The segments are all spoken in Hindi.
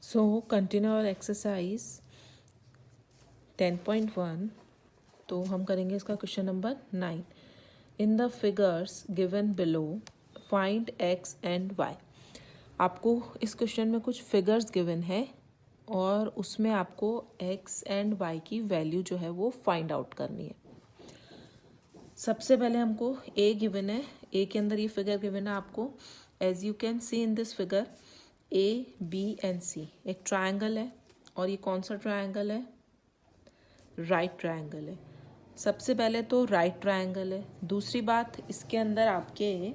So continue our exercise 10.1. तो हम करेंगे इसका question number 9. In the figures given below find x and y. आपको इस क्वेश्चन में कुछ फिगर्स गिवन है और उसमें आपको एक्स एंड वाई की वैल्यू जो है वो फाइंड आउट करनी है. सबसे पहले हमको ए गिवन है. ए के अंदर ये फिगर गिवन है आपको. As you can see in this figure A B and C एक ट्रायंगल है. और ये कौन सा ट्रायंगल है? राइट ट्रायंगल है. सबसे पहले तो राइट ट्रायंगल है. दूसरी बात, इसके अंदर आपके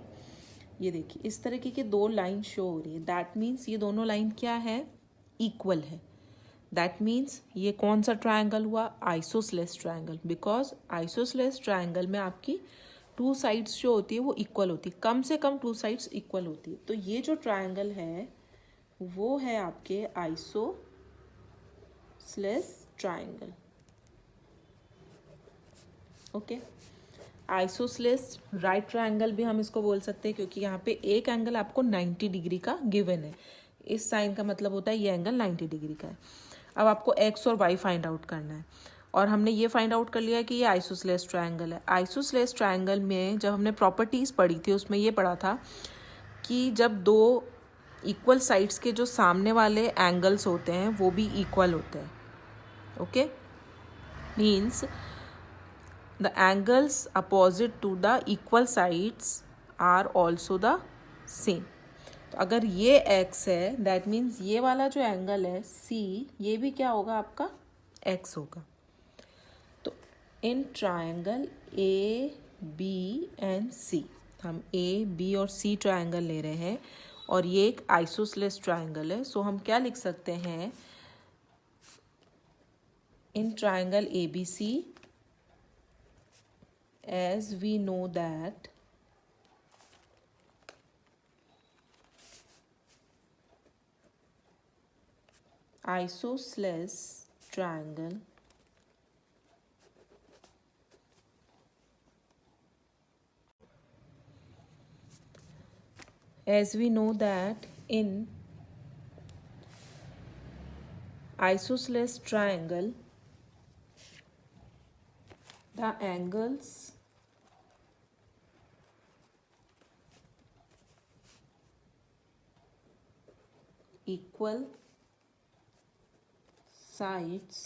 ये देखिए इस तरीके की दो लाइन शो हो रही है. दैट मीन्स ये दोनों लाइन क्या है? इक्वल है. दैट मीन्स ये कौन सा ट्रायंगल हुआ? Isosceles triangle. Because isosceles triangle में आपकी टू साइड्स जो होती है वो इक्वल होती है. कम से कम टू साइड्स इक्वल होती है. तो ये जो ट्रायंगल है वो है आपके isosceles triangle. Okay. Isosceles right triangle भी हम इसको बोल सकते हैं क्योंकि यहाँ पे एक एंगल आपको 90 डिग्री का गिवन है. इस साइन का मतलब होता है ये एंगल 90 डिग्री का है. अब आपको एक्स और वाई फाइंड आउट करना है. और हमने ये फाइंड आउट कर लिया है कि ये आइसोसेलेस ट्रायंगल है. आइसोसेलेस ट्रायंगल में जब हमने प्रॉपर्टीज पढ़ी थी उसमें ये पढ़ा था कि जब दो इक्वल साइड्स के जो सामने वाले एंगल्स होते हैं वो भी इक्वल होते हैं. Okay. Means the angles opposite to the equal sides are also the same. तो अगर ये x है that means ये वाला जो एंगल है c ये भी क्या होगा? आपका x होगा. तो in triangle A B and C हम ए बी और सी ट्रायंगल ले रहे हैं और ये एक आइसोसेलेस ट्रायंगल है. सो हम क्या लिख सकते हैं? In triangle A B C as we know that isosceles triangle in isosceles triangle the angles equal sides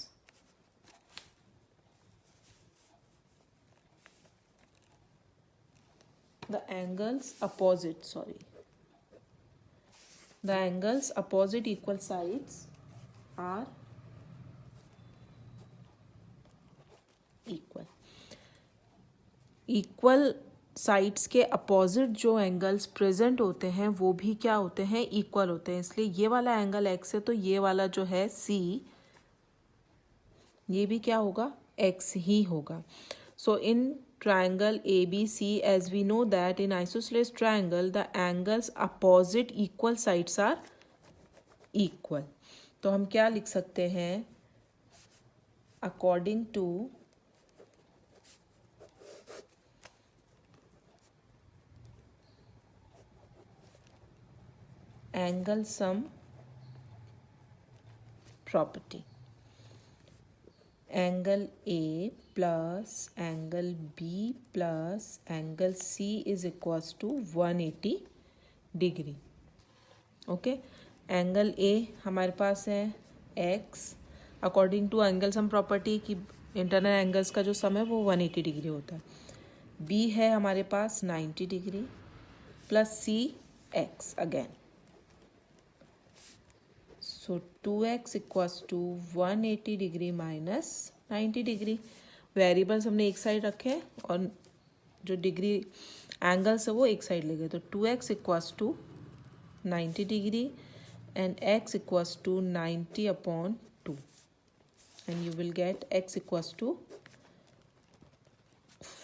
the angles opposite equal sides are equal sides के अपोजिट जो एंगल्स प्रेजेंट होते हैं वो भी क्या होते हैं? इक्वल होते हैं. इसलिए ये वाला एंगल एक्स है तो ये वाला जो है सी ये भी क्या होगा? एक्स ही होगा. So in triangle A B C as we know that in isosceles triangle the angles opposite equal sides are equal. तो हम क्या लिख सकते हैं? According to angle sum property, angle A plus angle B plus angle C is equals to 180 degree. Okay. Angle A हमारे पास है x according to angle sum property की इंटरनल एंगल्स का जो सम है वो 180 डिग्री होता है. B है हमारे पास 90 degree plus C x again. So 2x equals to 180 degree minus 90 degree. Variables हमने एक साइड रखे और जो डिग्री एंगल्स है वो एक साइड ले गए. तो 2x equals to 90 degree and x equals to 90 upon 2 and you will get x equals to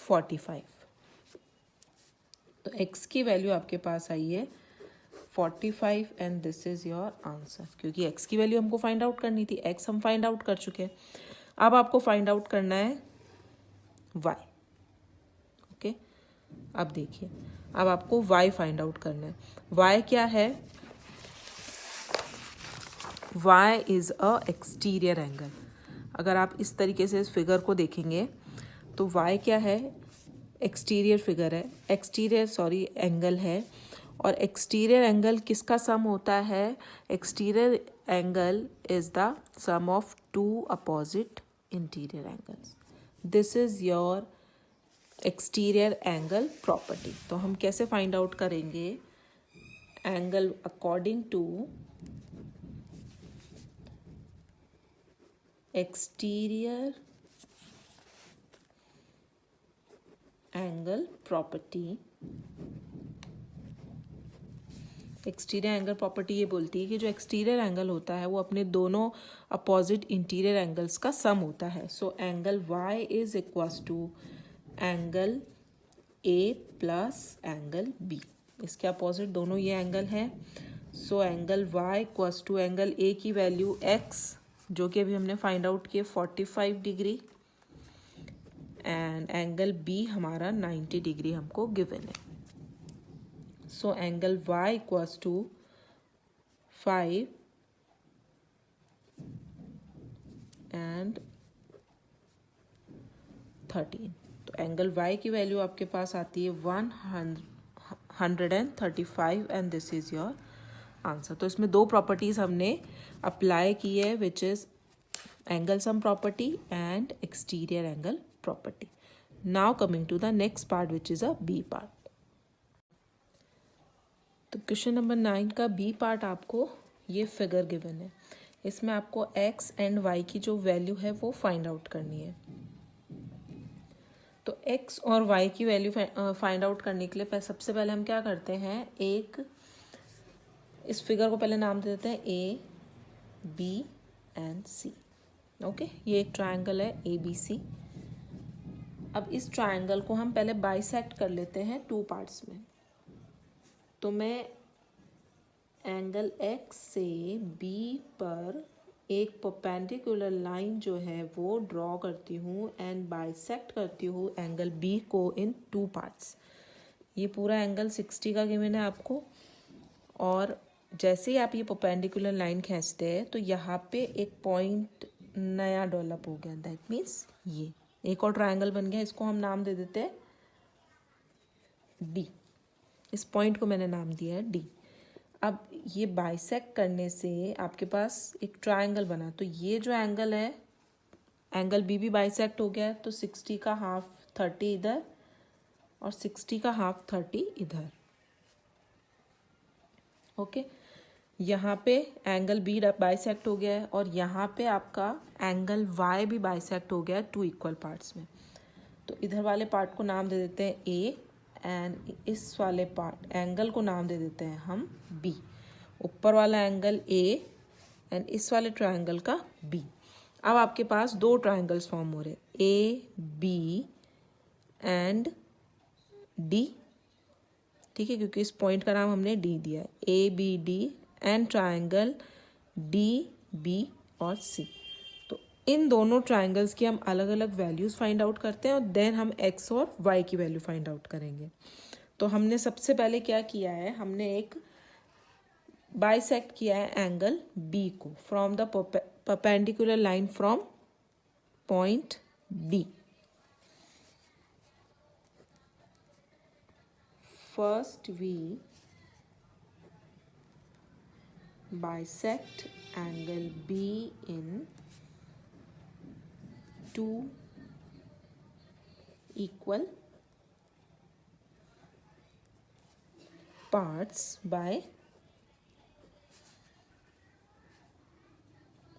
45. तो x की वैल्यू आपके पास आई है 45 and this is your answer. क्योंकि x की वैल्यू हमको फाइंड आउट करनी थी. x हम फाइंड आउट कर चुके हैं. अब आपको फाइंड आउट करना है y. ओके. अब देखिए अब आपको y फाइंड आउट करना है. y क्या है? y is a exterior angle. अगर आप इस तरीके से इस फिगर को देखेंगे तो y क्या है, एक्सटीरियर फिगर है, एक्सटीरियर एंगल है। और एक्सटीरियर एंगल किसका सम होता है, exterior angle is the sum of two opposite interior angles. This is your exterior angle property. तो हम कैसे फाइंड आउट करेंगे, angle according to exterior angle property. Exterior angle property ये बोलती है कि जो एक्सटीरियर एंगल होता है वो अपने दोनों अपोजिट इंटीरियर एंगल्स का सम होता है। So angle y is equals to angle a plus angle b। इसके अपोजिट दोनों ये एंगल है। So angle y equals to angle a की वैल्यू x, जो कि अभी हमने फाइंड आउट किए 45 डिग्री, एंड एंगल b हमारा 90 डिग्री हमको गिवन है। So angle y equals to 5 and 13। तो एंगल y की वैल्यू आपके पास आती है 135 and this is your answer. तो इसमें दो प्रॉपर्टीज हमने अप्लाई की है, which is angle sum property and exterior angle property. Now coming to the next part which is a B part. तो क्वेश्चन नंबर 9 का बी पार्ट आपको ये फिगर गिवन है। इसमें आपको x एंड y की जो वैल्यू है वो फाइंड आउट करनी है। तो x और y की वैल्यू फाइंड आउट करने के लिए सबसे पहले हम क्या करते हैं, एक इस फिगर को पहले नाम दे देते हैं A, B and C। Okay, ये एक ट्रायंगल है ABC। अब इस ट्रायंगल को हम पहले बाइसेक्ट कर लेते हैं टू पार्ट्स में। तो मैं एंगल x से B पर एक परपेंडिकुलर लाइन जो है वो ड्रॉ करती हूँ एंड बाइसेक्ट करती हूँ एंगल B को इन टू पार्ट्स। ये पूरा एंगल 60 का गिवन है आपको, और जैसे ही आप ये परपेंडिकुलर लाइन खींचते हैं तो यहाँ पे एक पॉइंट नया डेवलप हो गया, दैट मीन्स ये एक और ट्रायंगल बन गया। इसको हम नाम दे देते हैं D। इस पॉइंट को मैंने नाम दिया है D। अब ये बाइसेक्ट करने से आपके पास एक ट्रायंगल बना, तो ये जो एंगल है, एंगल B भी बाइसेक्ट हो गया है। तो 60 का हाफ 30 इधर और 60 का हाफ 30 इधर। ओके, यहाँ पे एंगल B बाइसेक्ट हो गया है और यहाँ पे आपका एंगल Y भी बाइसेक्ट हो गया है टू इक्वल पार्ट्स में। तो इधर वाले पार्ट को नाम दे देते हैं A एंड इस वाले पार्ट एंगल को नाम दे देते हैं हम B। ऊपर वाला एंगल A एंड इस वाले ट्रायंगल का B। अब आपके पास दो ट्रायंगल्स फॉर्म हो रहे हैं, A B एंड D। ठीक है, क्योंकि इस पॉइंट का नाम हमने D दिया है, ABD एंड ट्रायंगल DB और C। तो इन दोनों ट्रायंगल्स की हम अलग अलग वैल्यूज फाइंड आउट करते हैं और देन हम x और y की वैल्यू फाइंड आउट करेंगे। तो हमने सबसे पहले क्या किया है, हमने एक बाइसेक्ट किया है एंगल B को from the perpendicular line from point D। First we bisect angle B in two equal parts by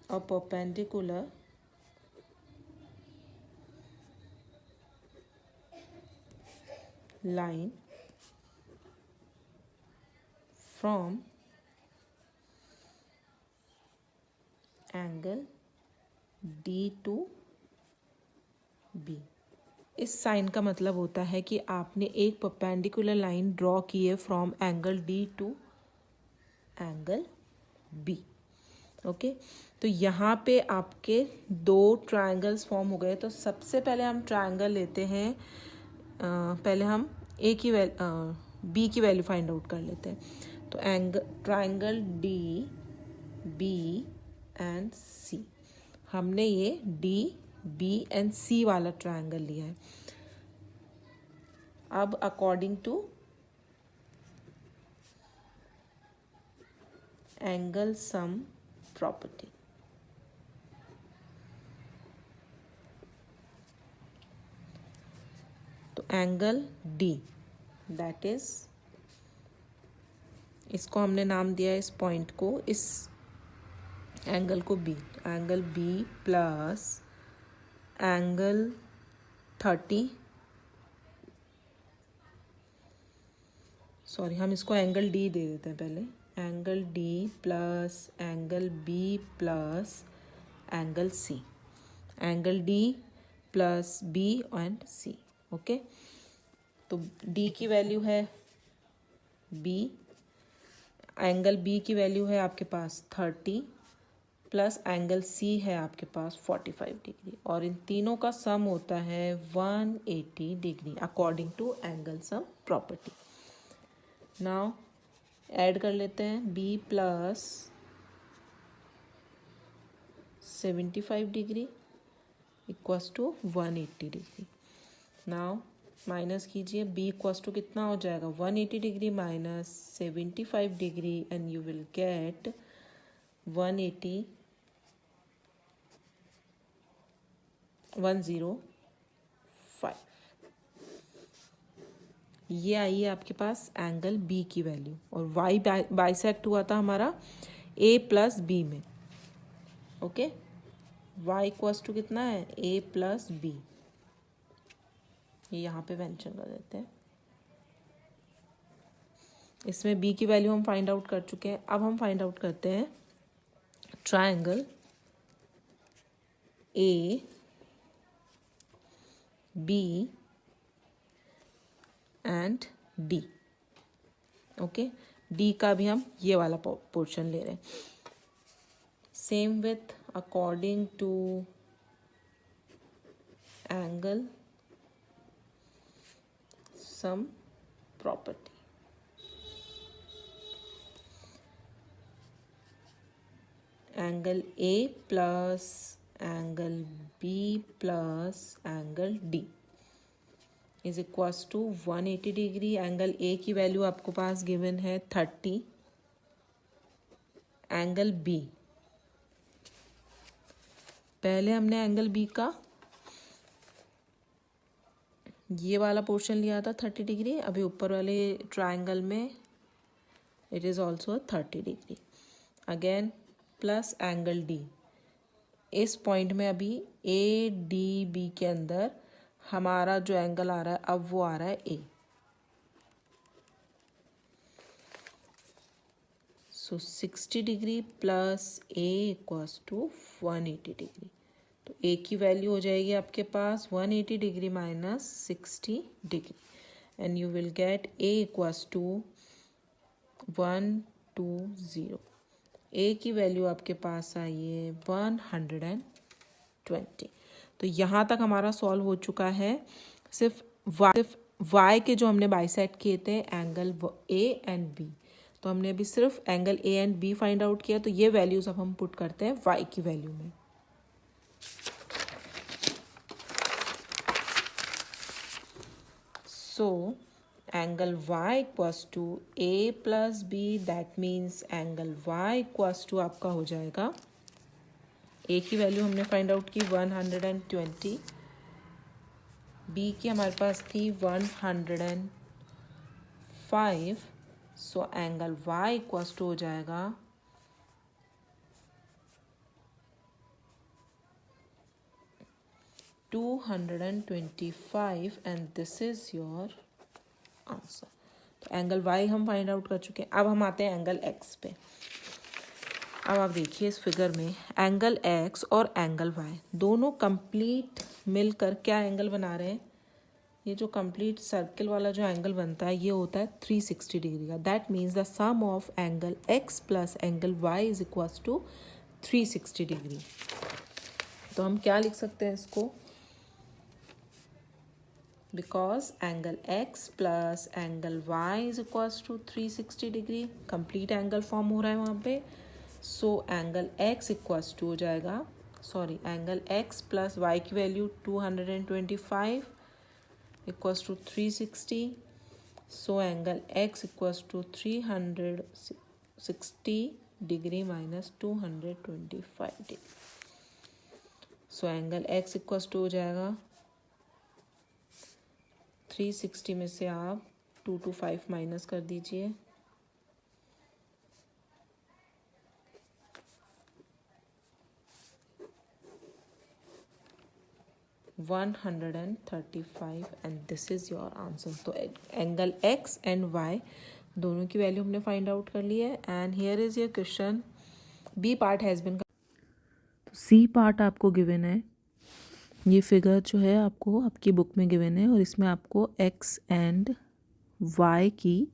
a perpendicular line from angle D to B। इस साइन का मतलब होता है कि आपने एक परपेंडिकुलर लाइन ड्रॉ की है from angle D to angle B। Okay, तो यहाँ पे आपके दो ट्रायंगल्स फॉर्म हो गए। तो सबसे पहले हम ट्रायंगल लेते हैं, पहले हम B की वैल्यू फाइंड आउट कर लेते हैं। तो ट्रायंगल D B एंड सी। हमने ये डी बी एंड सी वाला ट्रायंगल लिया है। अब according to angle sum property, तो एंगल डी दैट इज, इसको हमने नाम दिया है इस पॉइंट को, इस एंगल को B, angle B plus angle 30, sorry हम इसको एंगल डी दे देते हैं पहले, angle D plus angle B plus angle C, angle D plus B and C. Okay, तो डी की वैल्यू है बी, एंगल बी की वैल्यू है आपके पास 30 प्लस एंगल सी है आपके पास 45 डिग्री, और इन तीनों का सम होता है 180 degree according to angle sum property. Now add कर लेते हैं B plus 75 degree equals to 180 degree. Now minus कीजिए, बी इक्वस टू कितना हो जाएगा 180 degree minus 75 degree and you will get 180 105। ये आई है आपके पास एंगल बी की वैल्यू, और वाई बाइसेक्ट हुआ था हमारा ए प्लस बी में। ओके, वाई इक्वस टू कितना है ए प्लस बी, ये यहाँ पे मेंशन कर देते हैं। इसमें बी की वैल्यू हम फाइंड आउट कर चुके हैं। अब हम फाइंड आउट करते हैं triangle A B and D. Okay, D का भी हम ये वाला पोर्शन ले रहे हैं। Same with according to angle sum property, angle A plus angle B plus angle D is equals to 180 degree. Angle A की वैल्यू आपको पास गिवन है 30, एंगल बी, पहले हमने एंगल बी का ये वाला पोर्शन लिया था 30 डिग्री, अभी ऊपर वाले ट्रायंगल में it is also 30 degree. Again plus angle D, इस पॉइंट में अभी ए डी बी के अंदर हमारा जो एंगल आ रहा है अब वो आ रहा है A, so 60 degree plus A equals to 180 degree. तो ए की वैल्यू हो जाएगी आपके पास 180 degree minus 60 degree and you will get A equals to 120। A की वैल्यू आपके पास आई है 120। तो यहाँ तक हमारा सॉल्व हो चुका है। सिर्फ वाई के जो हमने बाइसेक्ट किए थे एंगल ए एंड बी, तो हमने अभी सिर्फ angle A and B find out किया। तो ये वैल्यूज अब हम पुट करते हैं वाई की वैल्यू में। सो angle y equals to a plus b, that means angle y equals to आपका हो जाएगा, a की वैल्यू हमने फाइंड आउट की 120, b की हमारे पास थी 105, so angle y equals to हो जाएगा 225 and this is your answer. तो एंगल y हम फाइंड आउट कर चुके हैं। अब हम आते हैं एंगल x पे। अब आप देखिए इस फिगर में एंगल x और एंगल y दोनों कंप्लीट मिलकर क्या एंगल बना रहे हैं। ये जो कंप्लीट सर्किल वाला जो एंगल बनता है ये होता है 360 डिग्री का। That means the sum of angle x plus angle y is equals to 360 degree. तो हम क्या लिख सकते हैं इसको, because angle x plus angle y is equals to 360 degree, complete angle form हो रहा है वहाँ पे। So angle x equals to हो जाएगा, sorry angle x plus y की value 225 equals to 360. So angle x equals to 360 degree minus 225 degree. So angle x equals to हो जाएगा 360 में से आप 225 माइनस कर दीजिए, 135 and this is your answer. तो एंगल x एंड y दोनों की वैल्यू हमने फाइंड आउट कर ली है. And here is your question. B part has been. तो सी पार्ट आपको गिवन है. ये फिगर जो है आपको आपकी बुक में गिवन है और इसमें आपको x एंड y की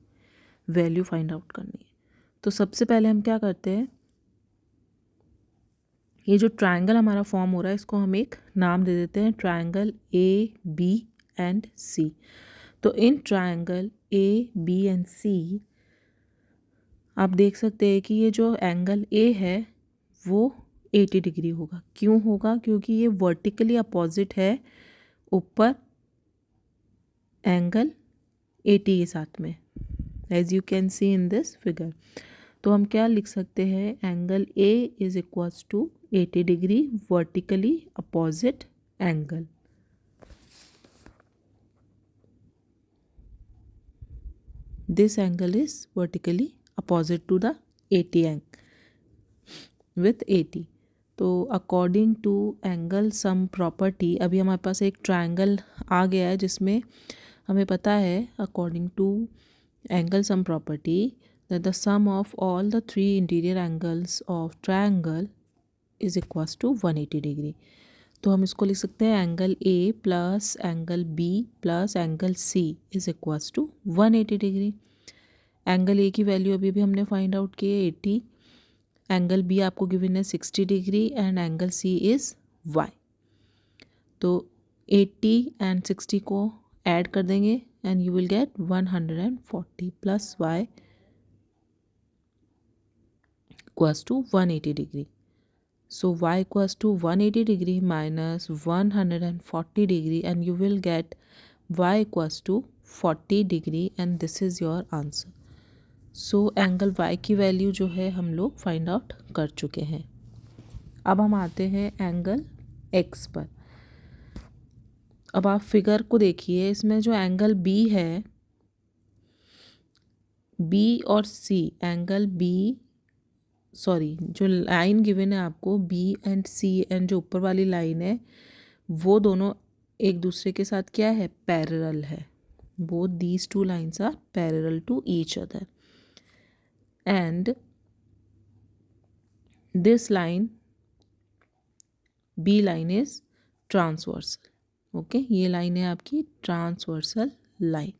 वैल्यू फाइंड आउट करनी है. तो सबसे पहले हम क्या करते हैं, ये जो ट्रायंगल हमारा फॉर्म हो रहा है इसको हम एक नाम दे देते हैं, triangle A B and C. तो in triangle A B and C आप देख सकते हैं कि ये जो एंगल ए है वो 80 डिग्री होगा. क्यों होगा? क्योंकि ये वर्टिकली अपोजिट है ऊपर एंगल 80 के साथ में, as you can see in this figure. तो हम क्या लिख सकते हैं, angle A is equals to 80 degree vertically opposite angle. This angle is vertically opposite to the 80 angle with 80. तो according to angle sum property, अभी हमारे पास एक ट्रायंगल आ गया है जिसमें हमें पता है according to angle sum property that the sum of all the three interior angles of triangle is equals to 180 degree. तो हम इसको लिख सकते हैं angle A plus angle B plus angle C is equals to 180 degree. Angle A की वैल्यू अभी भी हमने फाइंड आउट की है 80, एंगल बी आपको गिवन है 60 degree and angle C is Y. तो 80 एंड 60 को ऐड कर देंगे and you will get 140 plus Y equals to 180 degree. So y equals to 180 degree minus 140 degree and you will get y equals to 40 degree and this is your answer. So angle y की वैल्यू जो है हम लोग फाइंड आउट कर चुके हैं. अब हम आते हैं एंगल x पर. अब आप फिगर को देखिए, इसमें जो एंगल b है, b और c, एंगल b सॉरी जो लाइन गिवन है आपको बी एंड सी एंड जो ऊपर वाली लाइन है वो दोनों एक दूसरे के साथ क्या है, पैरेलल है. Both these two lines are parallel to each other and this line B line is transversal. Okay, ये लाइन है आपकी ट्रांसवर्सल लाइन.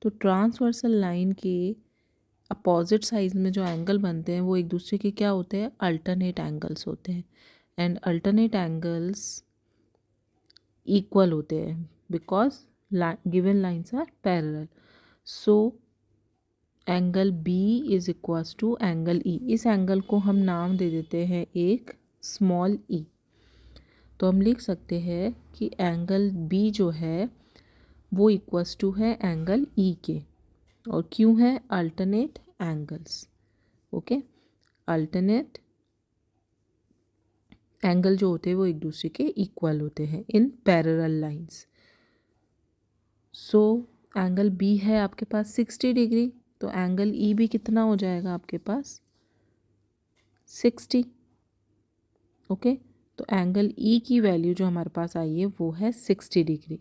तो ट्रांसवर्सल लाइन के अपोजिट साइड में जो एंगल बनते हैं वो एक दूसरे के क्या होते हैं, अल्टरनेट एंगल्स होते हैं. एंड अल्टरनेट एंगल्स इक्वल होते हैं because given lines are parallel. So angle B is equals to angle E. इस एंगल को हम नाम दे देते हैं एक स्मॉल ई. तो हम लिख सकते हैं कि एंगल बी जो है वो इक्वल्स टू है एंगल ई के. और क्यों है, alternate angles. Okay, alternate angle जो होते हैं वो एक दूसरे के इक्वल होते हैं in parallel lines. So angle B है आपके पास 60 डिग्री, तो एंगल ई भी कितना हो जाएगा आपके पास 60. ओके, तो एंगल ई की वैल्यू जो हमारे पास आई है वो है 60 डिग्री,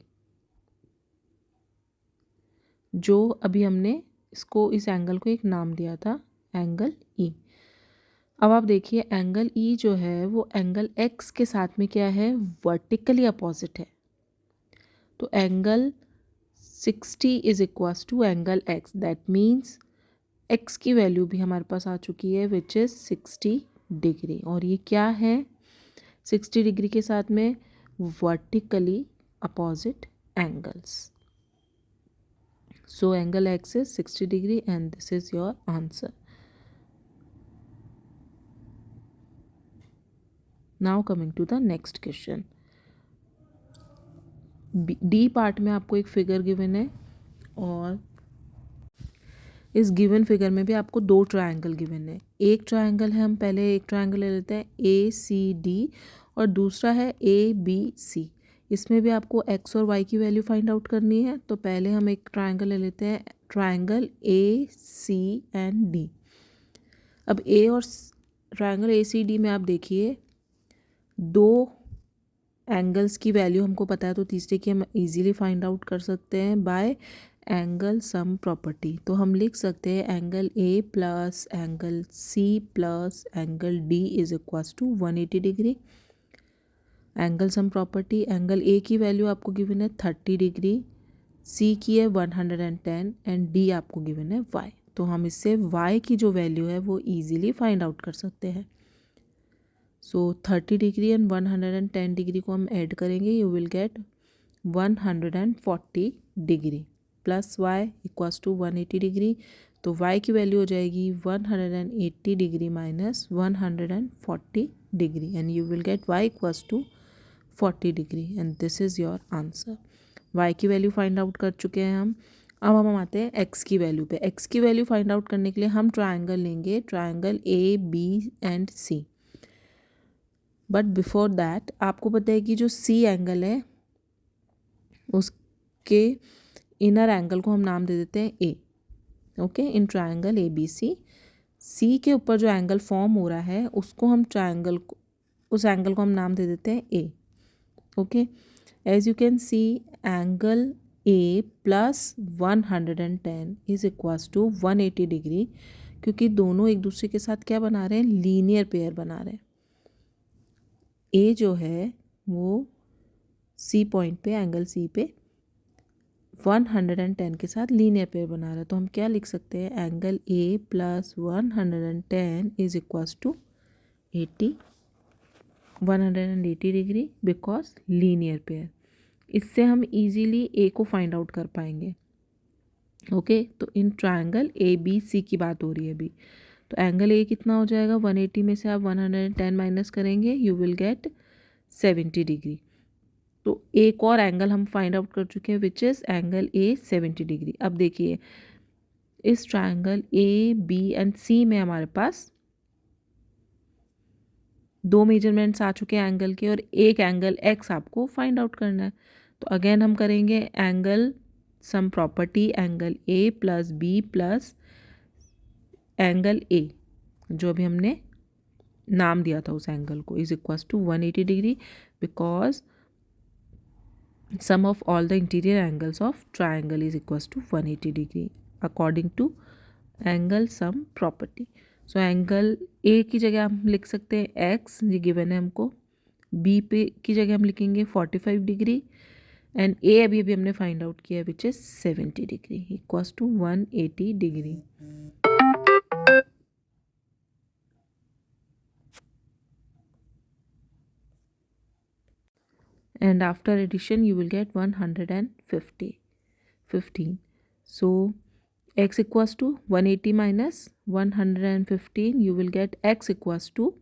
जो अभी हमने इसको इस एंगल को एक नाम दिया था एंगल ई. अब आप देखिए एंगल ई जो है वो एंगल एक्स के साथ में क्या है, वर्टिकली अपोजिट है. तो angle 60 is equals to angle X. That means X की वैल्यू भी हमारे पास आ चुकी है विच इज़ 60 डिग्री. और ये क्या है, 60 डिग्री के साथ में vertically opposite angles. So angle x is 60 degree and this is your answer. Now coming to the next question. D part में आपको एक फिगर गिवन है और इस गिवन फिगर में भी आपको दो ट्रायंगल गिवन है। एक ट्रायंगल है, हम पहले एक ट्रायंगल ले लेते हैं ए सी डी और दूसरा है ए बी सी। इसमें भी आपको एक्स और वाई की वैल्यू फाइंड आउट करनी है। तो पहले हम एक ट्रायंगल ले लेते हैं, triangle A C and D. अब ए और ट्रायंगल ए सी डी में आप देखिए दो एंगल्स की वैल्यू हमको पता है, तो तीसरे की हम इजीली फाइंड आउट कर सकते हैं बाय एंगल सम प्रॉपर्टी। तो हम लिख सकते हैं angle A plus angle C plus angle D is equals to 180 degree. Angle sum property, angle A की वैल्यू आपको गिवन है 30 डिग्री, सी की है 110 एंड डी आपको गिवन है वाई। तो हम इससे वाई की जो वैल्यू है वो ईजिली फाइंड आउट कर सकते हैं। सो 30 डिग्री एंड 110 डिग्री को हम ऐड करेंगे, you will get 140 degree plus Y equals to 180 degree. तो वाई की वैल्यू हो जाएगी 180 degree minus 140 degree and you will get Y equals to 40 degree and this is your answer. Y की वैल्यू फाइंड आउट कर चुके हैं हम। अब हम आते हैं एक्स की वैल्यू पे। एक्स की वैल्यू फाइंड आउट करने के लिए हम ट्रायंगल लेंगे, triangle A B and C. But before that आपको पता है कि जो सी एंगल है उसके इनर एंगल को हम नाम दे देते हैं A. Okay, in triangle A B C, C के ऊपर जो एंगल फॉर्म हो रहा है उसको हम ट्रायंगल को, उस एंगल को हम नाम दे देते हैं A. Okay, as you can see angle A plus 110 is equals to 180 degree, क्योंकि दोनों एक दूसरे के साथ क्या बना रहे हैं, लीनियर पेयर बना रहे हैं। ए जो है वो सी पॉइंट पे, एंगल सी पे 110 के साथ लीनियर पेयर बना रहा है। तो हम क्या लिख सकते हैं, angle A plus 110 is equals to 180 degree because linear pair. इससे हम इजीली ए को फाइंड आउट कर पाएंगे। ओके, तो इन ट्रायंगल ए बी सी की बात हो रही है अभी। तो एंगल ए कितना हो जाएगा, 180 में से आप 110 माइनस करेंगे, यू विल गेट 70 डिग्री। तो एक और एंगल हम फाइंड आउट कर चुके हैं which is angle A 70 degree. अब देखिए इस ट्रायंगल ए बी एंड सी में हमारे पास दो मेजरमेंट्स आ चुके हैं एंगल के और एक एंगल एक्स आपको फाइंड आउट करना है। तो अगेन हम करेंगे angle sum property, angle A plus B plus angle A जो अभी हमने नाम दिया था उस एंगल को is equals to 180 degree because sum of all the interior angles of triangle is equals to 180 degree according to angle sum property. So angle A की जगह हम लिख सकते हैं x, ये गिवन है हमको। B पे की जगह हम लिखेंगे 45 डिग्री एंड A अभी अभी हमने फाइंड आउट किया which is 70 degree equals to 180 degree. And after addition you will get 115. So x equals to 180 minus 115, you will get x equals to,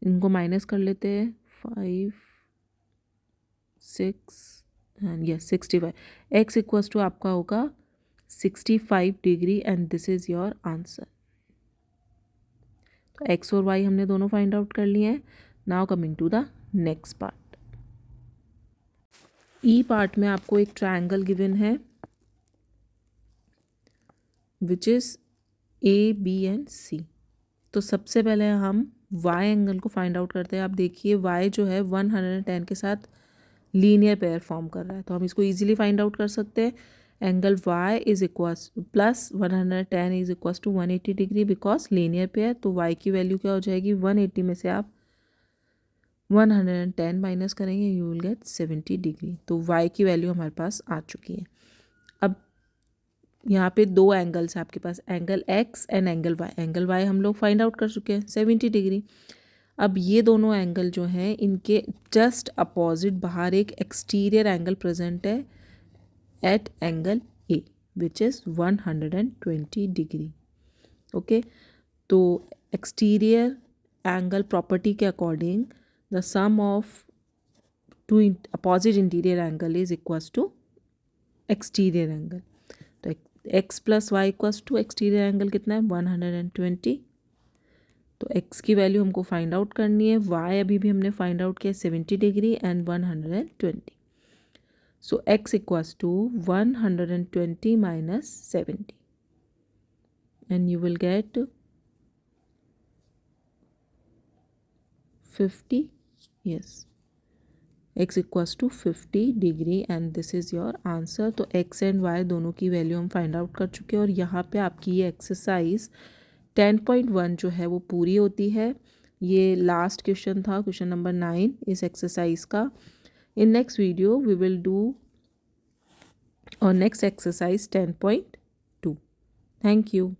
इनको माइनस कर लेते हैं, 5 6 and yes 65। x equals to आपका होगा 65 degree and this is your answer. तो x और y हमने दोनों फाइंड आउट कर लिए हैं। Now coming to the next part. E part में आपको एक ट्रायंगल गिवन है which is A B and C. तो सबसे पहले हम y एंगल को फाइंड आउट करते हैं। आप देखिए y जो है 110 के साथ लीनियर पेयर फॉर्म कर रहा है, तो हम इसको इजीली फाइंड आउट कर सकते हैं। Angle y is equals plus 110 is equals to 180 degree because linear pair. तो y की वैल्यू क्या हो जाएगी, 180 में से आप 110 माइनस करेंगे, यू विल गेट 70 डिग्री। तो y की वैल्यू हमारे पास आ चुकी है। अब यहाँ पे दो एंगल्स हैं आपके पास, angle x and angle y। Angle y हम लोग फाइंड आउट कर चुके हैं 70 डिग्री। अब ये दोनों एंगल जो हैं इनके जस्ट अपोजिट बाहर एक एक्सटीरियर एंगल प्रेजेंट है at angle A which is 120 degree. Okay, तो एक्सटीरियर एंगल प्रॉपर्टी के according the sum of two opposite interior angle is equals to exterior angle. तो x plus Y equals to exterior angle कितना है 120। तो x की वैल्यू हमको फाइंड आउट करनी है, y अभी भी हमने फाइंड आउट किया 70 degree and 120। So x equals to 120 minus 70 and you will get 50। Yes, x equals to 50 degree and this is your answer. तो x एंड y दोनों की वैल्यू हम फाइंड आउट कर चुके हैं और यहाँ पे आपकी ये एक्सरसाइज 10.1 जो है वो पूरी होती है। ये लास्ट क्वेश्चन था, क्वेश्चन नंबर 9 इस एक्सरसाइज का। In next video we will do और नेक्स्ट एक्सरसाइज 10.2। Thank you.